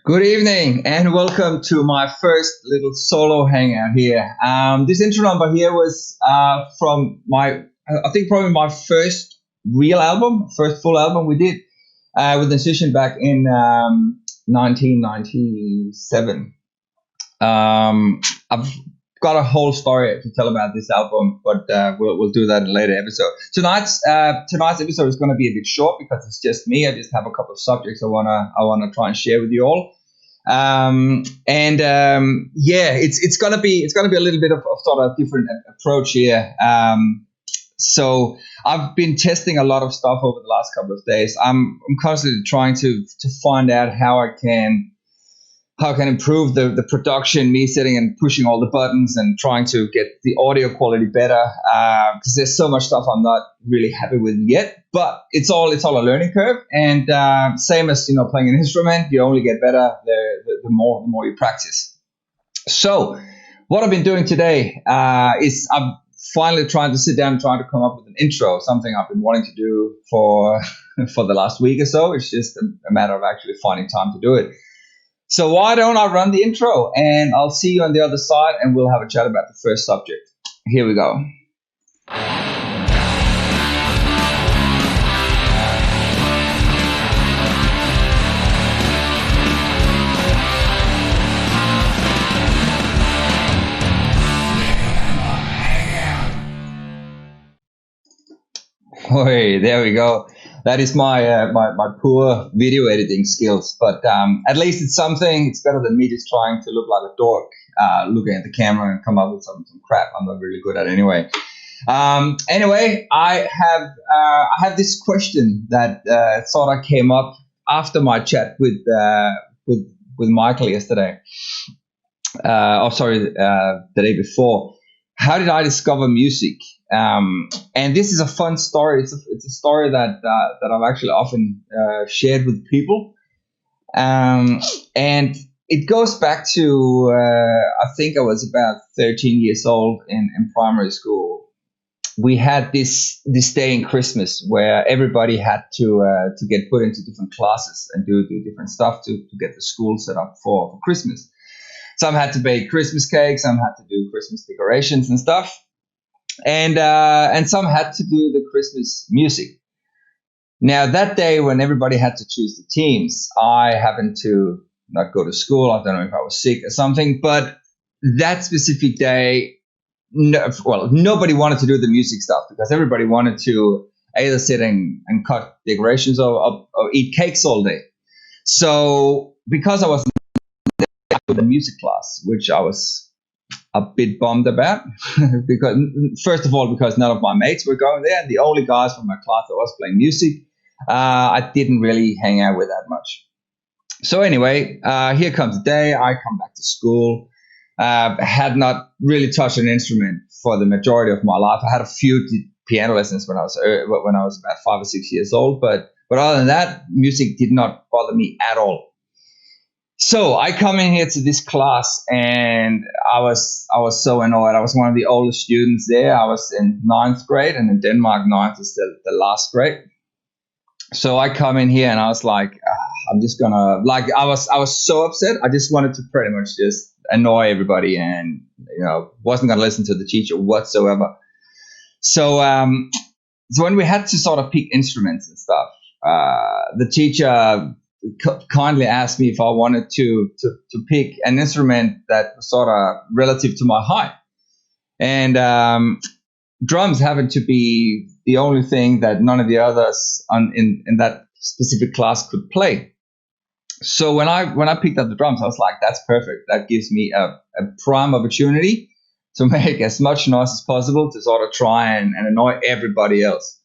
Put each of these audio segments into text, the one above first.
Good evening and welcome to my first little solo hangout here. This intro number here was from I think probably my first real album, first full album we did with Incision back in 1997. I've got a whole story to tell about this album, but we'll do that in a later episode. Tonight's episode is going to be a bit short because it's just me. I just have a couple of subjects I wanna try and share with you all. It's gonna be a little bit of sort of different approach here. So I've been testing a lot of stuff over the last couple of days. I'm constantly trying to find out how I can improve the production, me sitting and pushing all the buttons and trying to get the audio quality better, because there's so much stuff I'm not really happy with yet, but it's all a learning curve. And same as playing an instrument, you only get better the more you practice. So what I've been doing today is I'm finally trying to sit down and trying to come up with an intro, something I've been wanting to do for the last week or so. It's just a matter of actually finding time to do it. So why don't I run the intro, and I'll see you on the other side and we'll have a chat about the first subject. Here we go. Hey, there we go. That is my poor video editing skills, but at least it's something. It's better than me just trying to look like a dork, looking at the camera and come up with some crap I'm not really good at anyway. Anyway, I have this question that sort of came up after my chat with Michael yesterday. The day before. How did I discover music? And this is a fun story. It's a story that I've actually often shared with people. And it goes back to, I think I was about 13 years old in primary school. We had this day in Christmas where everybody had to get put into different classes and do different stuff to get the school set up for Christmas. Some had to bake Christmas cakes, some had to do Christmas decorations and stuff. And some had to do the Christmas music. Now, that day when everybody had to choose the teams, I happened to not go to school. I don't know if I was sick or something, but that specific day, nobody wanted to do the music stuff because everybody wanted to either sit and cut decorations or eat cakes all day. So because I was in the music class, which I was a bit bummed about, because first of all, because none of my mates were going there, and the only guys from my class that was playing music, I didn't really hang out with that much. So anyway, here comes the day. I come back to school. Had not really touched an instrument for the majority of my life. I had a few piano lessons when I was about 5 or 6 years old, but other than that, music did not bother me at all. So I come in here to this class, and I was so annoyed. I was one of the oldest students there. I was in 9th grade, and in Denmark, 9th is the last grade. So I come in here, and I was like, I'm just gonna I was so upset. I just wanted to pretty much just annoy everybody, and wasn't gonna listen to the teacher whatsoever. So when we had to sort of pick instruments and stuff, the teacher kindly asked me if I wanted to pick an instrument that was sort of relative to my height. And drums happened to be the only thing that none of the others in that specific class could play. So when I picked up the drums, I was like, that's perfect. That gives me a prime opportunity to make as much noise as possible to sort of try and annoy everybody else.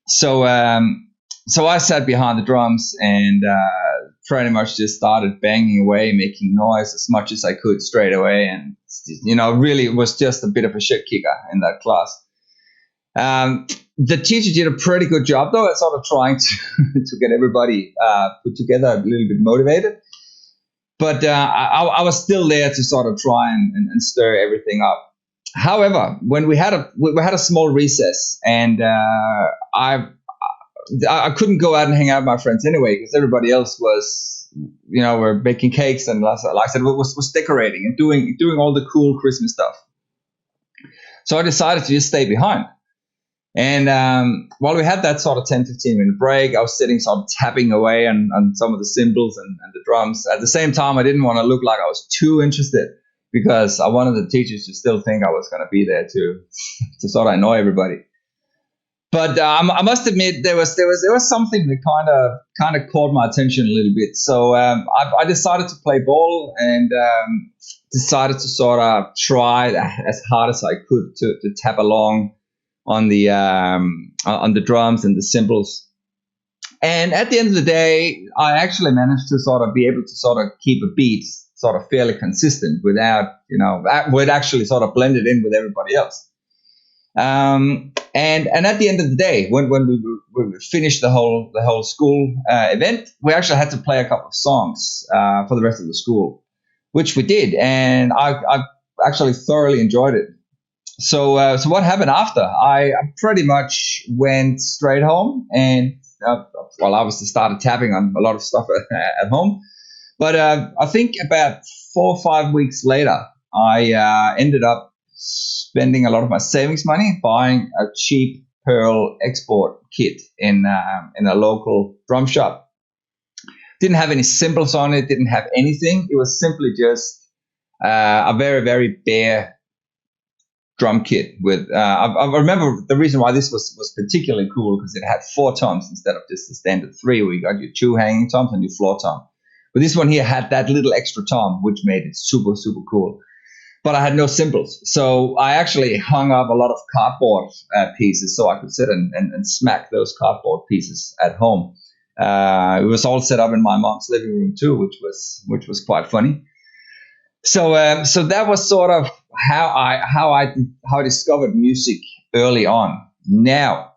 So I sat behind the drums and pretty much just started banging away, making noise as much as I could straight away. And, really it was just a bit of a shit kicker in that class. The teacher did a pretty good job, though, at sort of trying to get everybody put together, a little bit motivated. But I was still there to sort of try and stir everything up. However, when we had a small recess, and I couldn't go out and hang out with my friends anyway because everybody else was we're baking cakes and like I said, was decorating and doing all the cool Christmas stuff. So I decided to just stay behind. And while we had that sort of 10, 15-minute break, I was sitting sort of tapping away on some of the cymbals and the drums. At the same time, I didn't want to look like I was too interested because I wanted the teachers to still think I was going to be there to sort of annoy everybody. But I must admit there was something that kind of caught my attention a little bit. So I decided to play ball and decided to sort of try as hard as I could to tap along on the drums and the cymbals. And at the end of the day, I actually managed to sort of be able to sort of keep a beat sort of fairly consistent without, where it actually sort of blended in with everybody else. And at the end of the day, when we finished the whole school event, we actually had to play a couple of songs for the rest of the school, which we did, and I actually thoroughly enjoyed it. So what happened after? I pretty much went straight home and obviously started tapping on a lot of stuff at home. But I think about 4 or 5 weeks later, I ended up spending a lot of my savings money buying a cheap Pearl export kit in a local drum shop. Didn't have any cymbals on it, didn't have anything. It was simply just a very, very bare drum kit with I remember the reason why this was particularly cool because it had 4 toms instead of just the standard 3 where you got your 2 hanging toms and your floor tom. But this one here had that little extra tom, which made it super, super cool. But I had no cymbals. So I actually hung up a lot of cardboard pieces so I could sit and smack those cardboard pieces at home. It was all set up in my mom's living room too, which was quite funny. So that was sort of how I discovered music early on. Now,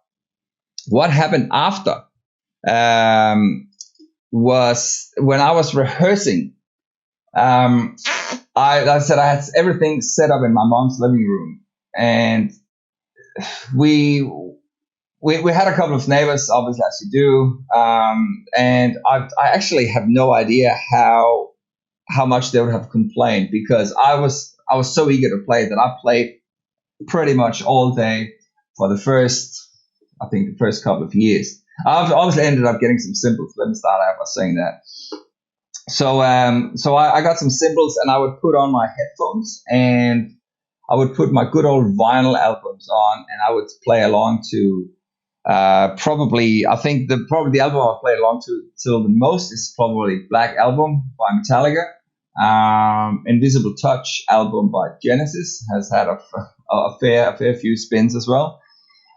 what happened after was when I was rehearsing. I said I had everything set up in my mom's living room, and we had a couple of neighbors, obviously as you do, and I actually have no idea how much they would have complained because I was so eager to play that I played pretty much all day for the first couple of years. I've obviously ended up getting some cymbals. Let me start out by saying that. So I got some cymbals and I would put on my headphones and I would put my good old vinyl albums on and I would play along to probably the album I played along to till the most is probably Black Album by Metallica. Invisible Touch album by Genesis has had a fair few spins as well.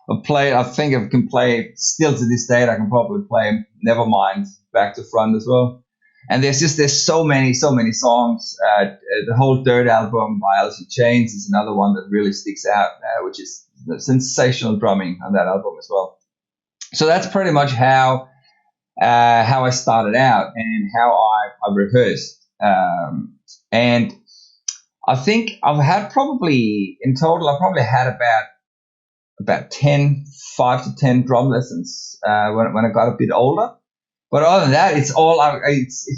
I think I can play still to this date. I can probably play Nevermind back to front as well. And there's so many songs. The whole Dirt album by Alice in Chains is another one that really sticks out, which is the sensational drumming on that album as well. So that's pretty much how I started out and how I rehearsed. And I think I've had probably in total I probably had about 5 to 10 drum lessons when I got a bit older. But other than that, it's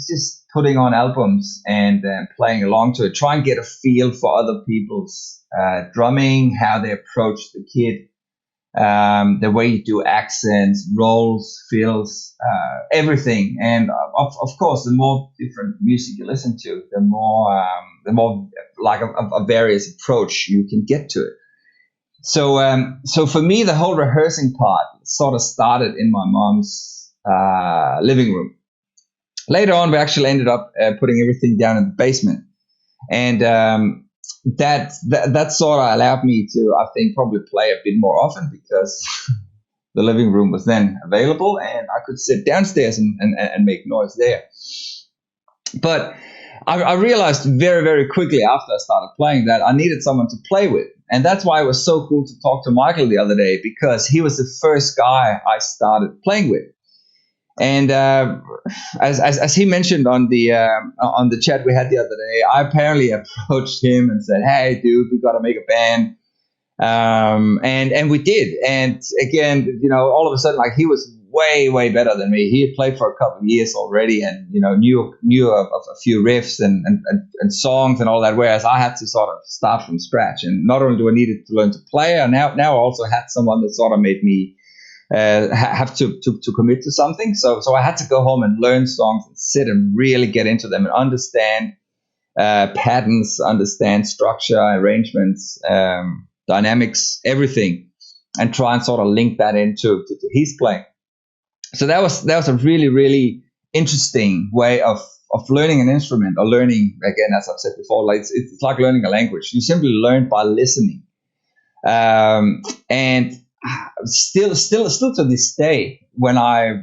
just putting on albums and playing along to it. Try and get a feel for other people's drumming, how they approach the kit, the way you do accents, rolls, fills, everything. And of course, the more different music you listen to, the more like a various approach you can get to it. So for me, the whole rehearsing part sort of started in my mom's living room. Later on, we actually ended up putting everything down in the basement, and that sort of allowed me to, I think, probably play a bit more often because the living room was then available, and I could sit downstairs and make noise there. But I realized very, very quickly after I started playing that I needed someone to play with. And that's why it was so cool to talk to Michael the other day, because he was the first guy I started playing with. And as he mentioned on the chat we had the other day, I apparently approached him and said, "Hey, dude, we got to make a band." And we did. And again, all of a sudden, like he was way better than me. He had played for a couple of years already, and knew of a few riffs and songs and all that. Whereas I had to sort of start from scratch. And not only do I needed to learn to play, now I also had someone that sort of made me have to commit to something. So I had to go home and learn songs and sit and really get into them and understand patterns, understand structure, arrangements, dynamics, everything, and try and sort of link that into to his playing. So that was a really interesting way of learning an instrument, or learning, again, as I've said before, like it's like learning a language. You simply learn by listening. And still to this day, when I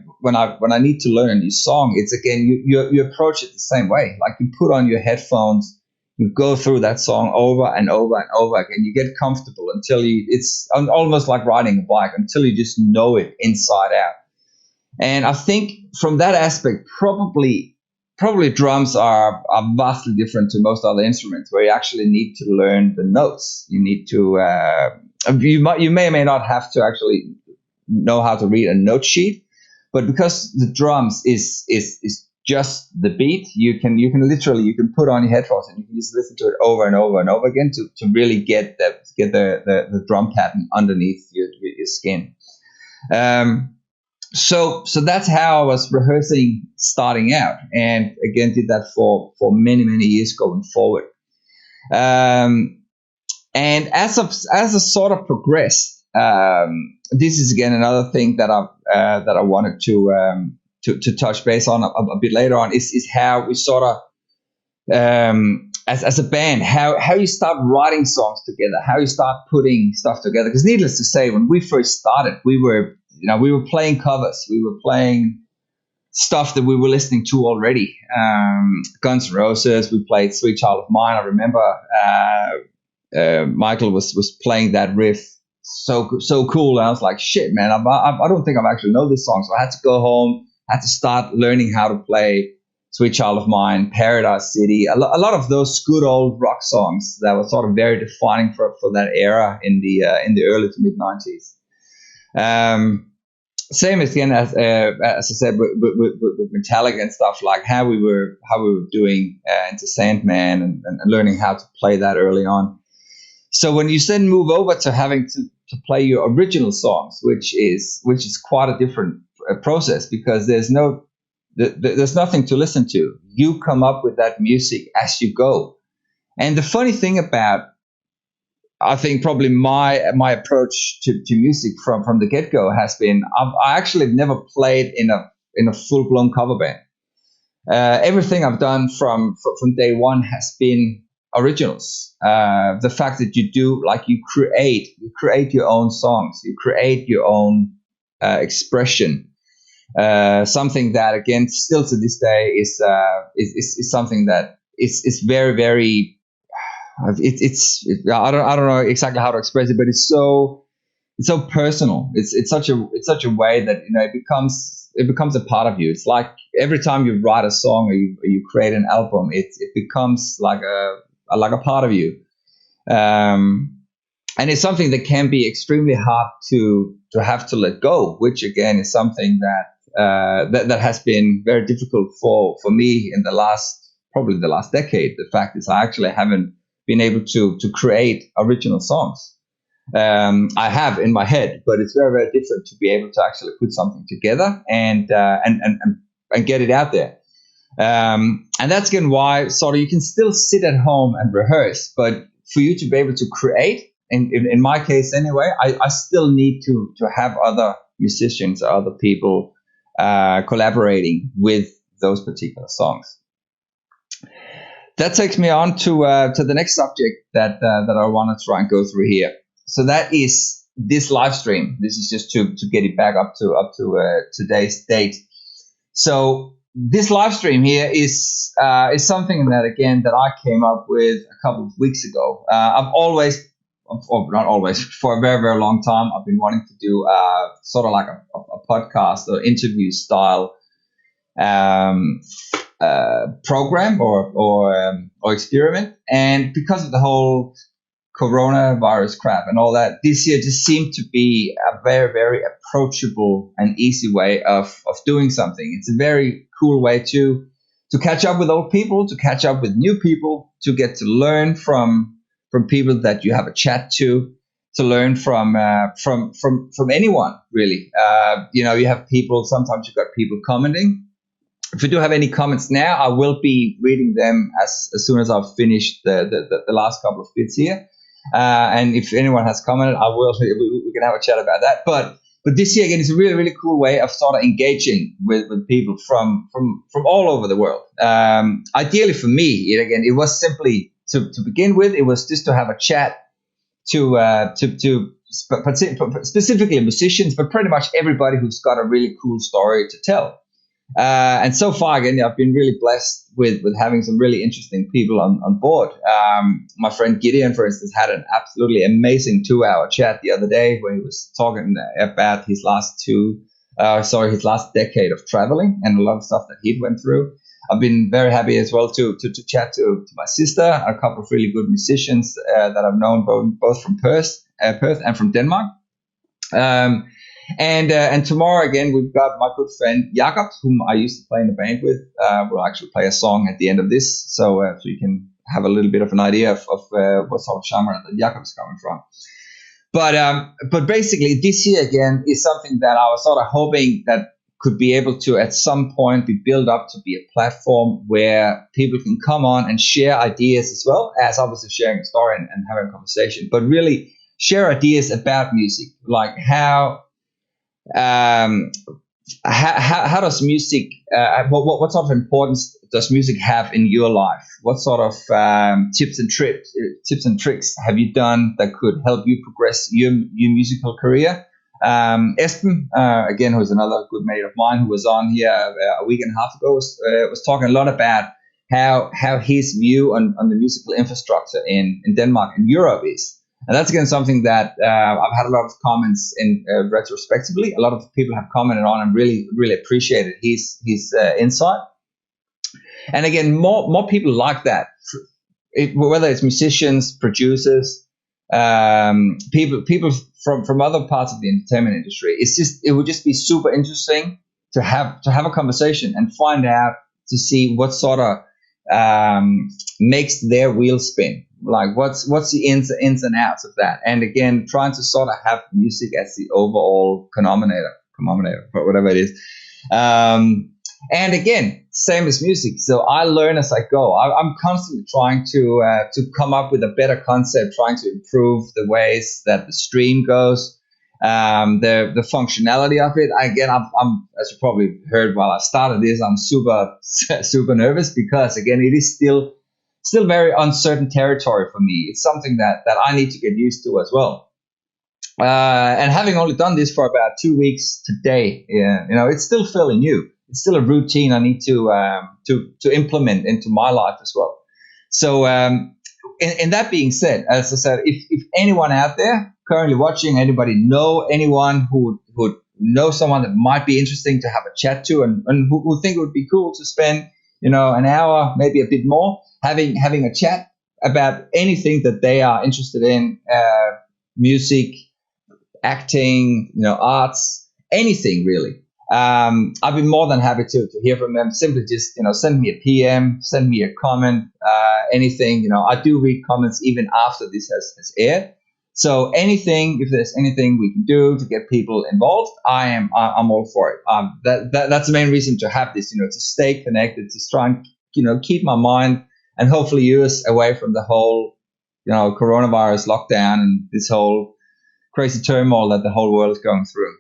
need to learn a new song, it's again, you approach it the same way. Like, you put on your headphones, you go through that song over and over and over again. You get comfortable until it's almost like riding a bike, until you just know it inside out. And I think from that aspect, probably drums are vastly different to most other instruments, where you actually need to learn the notes. You need to you may or may not have to actually know how to read a note sheet, but because the drums is just the beat, you can put on your headphones and you can just listen to it over and over and over again to really get the drum pattern underneath your skin. So that's how I was rehearsing starting out, and again did that for many years going forward. And as I sort of progressed, this is again another thing that I wanted to touch base on a bit later on, is how we sort of as a band, how you start writing songs together, how you start putting stuff together. Because needless to say, when we first started, we were playing covers, we were playing stuff that we were listening to already. Guns N' Roses, we played Sweet Child of Mine. I remember Michael was playing that riff so cool. And I was like, shit, man, I don't think I actually know this song. So I had to go home, I had to start learning how to play Sweet Child of Mine, Paradise City, a lot of those good old rock songs that were sort of very defining for that era in the early to mid 90s. Same again as I said with Metallica and stuff, like how we were doing into Sandman and learning how to play that early on. So when you then move over to having to play your original songs, which is quite a different process, because there's nothing to listen to. You come up with that music as you go. And the funny thing about, I think, probably my approach to music from the get-go has been, I actually never played in a full-blown cover band. Everything I've done from day one has been originals. The fact that you create your own songs, you create your own expression. Something that, again, still to this day is something that is very, very. I don't know exactly how to express it, but it's so personal. It's such a way that it becomes a part of you. It's like every time you write a song or you create an album, it becomes like a part of you. And it's something that can be extremely hard to have to let go, which again is something that has been very difficult for me in probably the last decade. The fact is, I actually haven't been able to create original songs. I have in my head, but it's very, very different to be able to actually put something together and get it out there. And that's again why sort of you can still sit at home and rehearse, but for you to be able to create, in my case anyway, I still need to have other musicians or other people collaborating with those particular songs. That takes me on to the next subject that I want to try and go through here. So that is this live stream. This is just to get it back up to today's date. So this live stream here is something that I came up with a couple of weeks ago. I've always, or not always, for a very, very long time, I've been wanting to do sort of like a podcast or interview style program or experiment. And because of the whole coronavirus crap and all that, this year just seemed to be a very, very approachable and easy way of doing something. It's a very cool way to catch up with old people, to catch up with new people, to get to learn from people that you have a chat to learn from anyone really. You have people. Sometimes you've got people commenting. If you do have any comments now, I will be reading them as soon as I've finished the last couple of bits here. And if anyone has commented, I will. We can have a chat about that. But this year again is a really, really cool way of sort of engaging with people from all over the world. Ideally for me, it was simply to begin with. It was just to have a chat to specifically musicians, but pretty much everybody who's got a really cool story to tell. And so far, again, I've been really blessed with having some really interesting people on board. My friend Gideon, for instance, had an absolutely amazing 2-hour chat the other day where he was talking about his last decade of traveling and a lot of stuff that he'd went through. I've been very happy as well to chat to my sister, a couple of really good musicians that I've known both from Perth and from Denmark. And tomorrow again, we've got my good friend Jakob, whom I used to play in the band with. We'll actually play a song at the end of this, so you can have a little bit of an idea of what sort of genre that Jakob's coming from. But basically, this year again is something that I was sort of hoping that could be able to at some point be built up to be a platform where people can come on and share ideas as well as obviously sharing a story and having a conversation, but really share ideas about music, like how does music, what sort of importance does music have in your life? What sort of tips and tricks have you done that could help you progress your musical career? Espen, again, who's another good mate of mine who was on here a week and a half ago, was talking a lot about how his view on the musical infrastructure in Denmark and Europe is. And that's again something that I've had a lot of comments in retrospectively. A lot of people have commented on and really, really appreciated his insight. And again, more people like that, whether it's musicians, producers, people from other parts of the entertainment industry. It would just be super interesting to have a conversation and find out to see what sort of makes their wheel spin. Like what's the ins and outs of that, and again trying to sort of have music as the overall denominator, whatever it is. And again, same as music. So I learn as I go. I'm constantly trying to come up with a better concept, trying to improve the ways that the stream goes, the functionality of it. Again, I'm as you probably heard while I started this, I'm super nervous because again, it is still very uncertain territory for me. It's something that I need to get used to as well. And having only done this for about 2 weeks today, it's still fairly new. It's still a routine I need to implement into my life as well. So, in that being said, as I said, if anyone out there currently watching, anybody know anyone who would know someone that might be interesting to have a chat to, and who think it would be cool to spend, an hour, maybe a bit more, having a chat about anything that they are interested in, music, acting, arts, anything really. I'd be more than happy to hear from them. Simply just, send me a PM, send me a comment, anything. I do read comments even after this has aired. So if there's anything we can do to get people involved, I'm all for it. That's the main reason to have this, to stay connected, to try and, keep my mind and hopefully yours away from the whole, coronavirus lockdown and this whole crazy turmoil that the whole world is going through.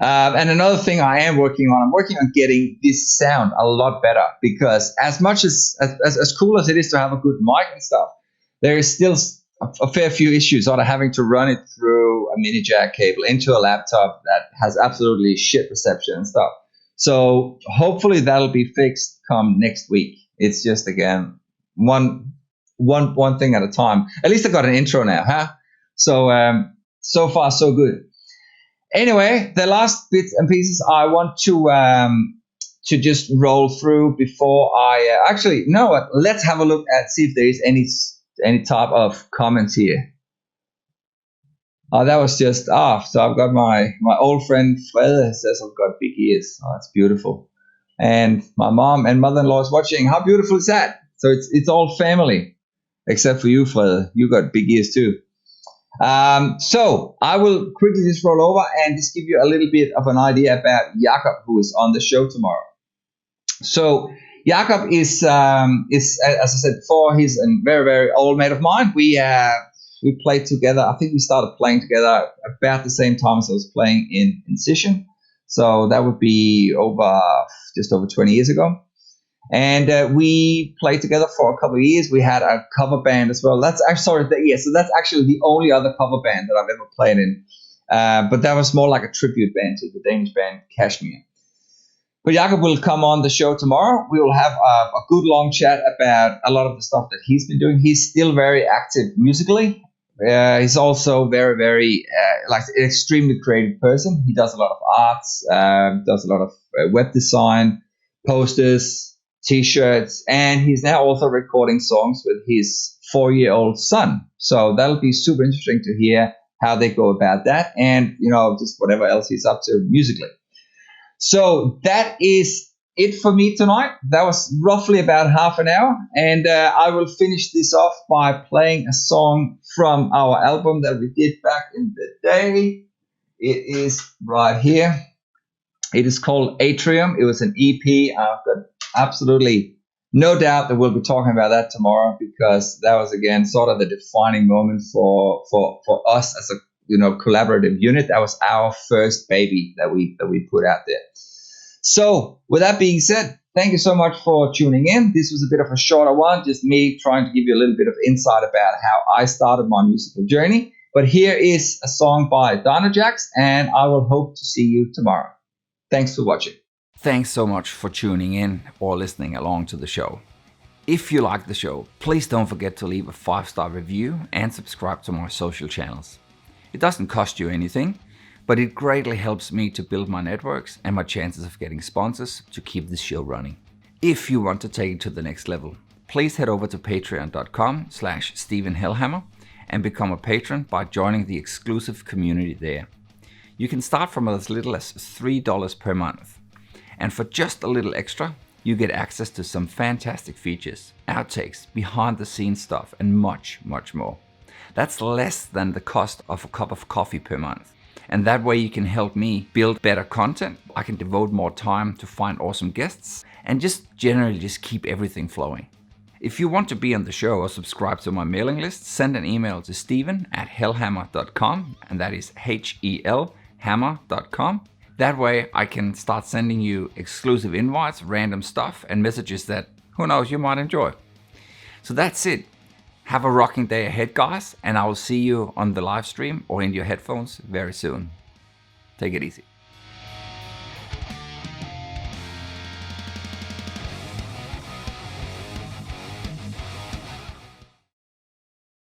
And another thing I'm working on getting this sound a lot better, because as much as cool as it is to have a good mic and stuff, there is still a fair few issues, sort of having to run it through a mini jack cable into a laptop that has absolutely shit reception and stuff. So hopefully that'll be fixed come next week. It's just, again, one thing at a time. At least I got an intro now, huh? So so far so good. Anyway, the last bits and pieces I want to just roll through before I let's have a look at see if there is any any type of comments here? Oh, that was just off. So I've got my old friend Frede says I've got big ears. Oh, that's beautiful. And my mom and mother-in-law is watching. How beautiful is that? So it's all family, except for you, Frede. You got big ears too. So I will quickly just roll over and just give you a little bit of an idea about Jakob, who is on the show tomorrow. So Jakob is as I said before, he's a very, very old mate of mine. We played together. I think we started playing together about the same time as I was playing in Session. So that would be just over 20 years ago. And we played together for a couple of years. We had a cover band as well. So that's actually the only other cover band that I've ever played in. But that was more like a tribute band to the Danish band Kashmir. But Jakob will come on the show tomorrow. We will have a good long chat about a lot of the stuff that he's been doing. He's still very active musically. He's also very, very an extremely creative person. He does a lot of arts, does a lot of web design, posters, T-shirts, and he's now also recording songs with his 4-year-old son. So that'll be super interesting to hear how they go about that, and just whatever else he's up to musically. So that is it for me tonight. That was roughly about half an hour, and I will finish this off by playing a song from our album that we did back in the day. It is right here. It is called Atrium. It was an EP. I've got absolutely no doubt that we'll be talking about that tomorrow, because that was again sort of the defining moment for us as a collaborative unit. That was our first baby that we put out there. So with that being said, thank you so much for tuning in. This was a bit of a shorter one, just me trying to give you a little bit of insight about how I started my musical journey. But here is a song by Dino Jax, and I will hope to see you tomorrow. Thanks for watching. Thanks so much for tuning in or listening along to the show. If you like the show, please don't forget to leave a 5-star review and subscribe to my social channels. It doesn't cost you anything, but it greatly helps me to build my networks and my chances of getting sponsors to keep this show running. If you want to take it to the next level, please head over to patreon.com/Stephen Helhammer and become a patron by joining the exclusive community there. You can start from as little as $3 per month. And for just a little extra, you get access to some fantastic features, outtakes, behind the scenes stuff, and much, much more. That's less than the cost of a cup of coffee per month. And that way you can help me build better content. I can devote more time to find awesome guests and just generally just keep everything flowing. If you want to be on the show or subscribe to my mailing list, send an email to steven@helhammer.com, and that is HELhammer.com. That way I can start sending you exclusive invites, random stuff, and messages that, who knows, you might enjoy. So that's it. Have a rocking day ahead, guys, and I will see you on the live stream or in your headphones very soon. Take it easy.